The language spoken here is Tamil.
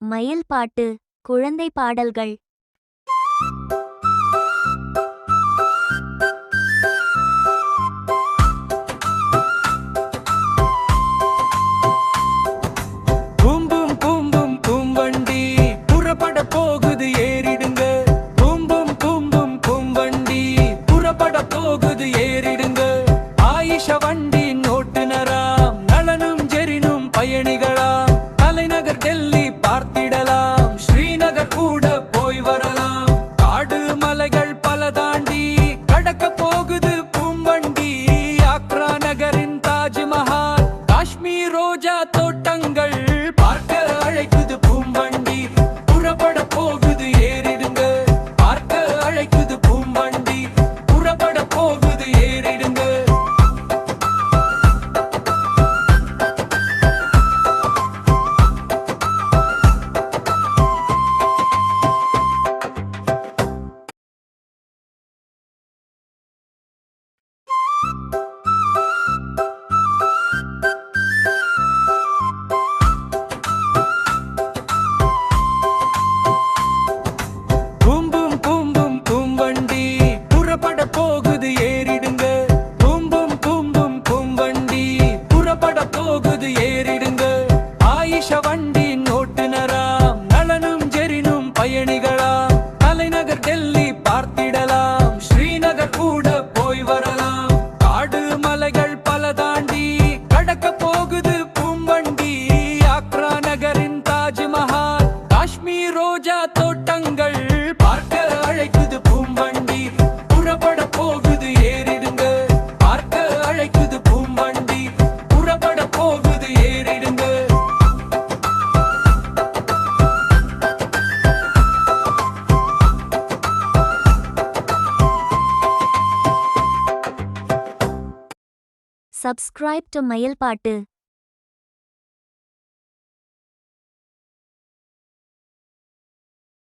மயில் பாட்டு, குழந்தை பாடல்கள். பூம் பூம் பூம் பூம் பூம் வண்டி புறப்பட போகுது ஏறிடுங்க. பூம் பூம் பூம் பூம் பூம் வண்டி புறப்பட போகுது ஏறிடுங்க. ஆயிஷா வண்டி ஓட்டுநராம், நலனும் ஜெரினும் பயணிகளாம். தலைநகர் டெல்லி பார்த்திடலாம், ஸ்ரீநகர் கூட போய் வரலாம். காடு மலைகள் பல தாண்டி கடக்க போகுது பூம்பண்டி. ஆக்ரா நகரின் தாஜ்மஹால், காஷ்மீர் ரோஜா தோட்டங்கள் பார்க்க அழைக்குது பூம்பண்டி. புறப்பட போகுது ஏறிடுங்க, பார்க்க அழைக்குது பூம்பண்டி. புறப்பட போகுது ஏறிடுங்க. பூம் பூம் பூம் பூம் பூம் வண்டி புறப்பட போகுது ஏறிடுங்க. பூம் பூம் பூம் பூம் பூம் வண்டி புறப்பட போகுது ஏறிடுங்க. ஆயிஷா வண்டி ஓட்டுநராம், நலனும் ஜெரினும் பயணிகளாம். தலைநகர் டெல்லி பார்த்திடலாம், ஸ்ரீநகர் கூட போய் வரலாம். காடு மலைகள் பல தாண்டி கடக்க போகுது பூம்பண்டி. ஆக்ரா நகரின் தாஜ்மஹால், காஷ்மீர் ரோஜா தோட்டங்கள் பார்க்க அழைக்குது பூம்பண்டி. புறப்பட போகுது ஏறிடுங்க, பார்க்க அழைக்குது பூம்பண்டி. புறப்பட போகுது ஏறிடுங்க. Subscribe to மயில் பாட்டு.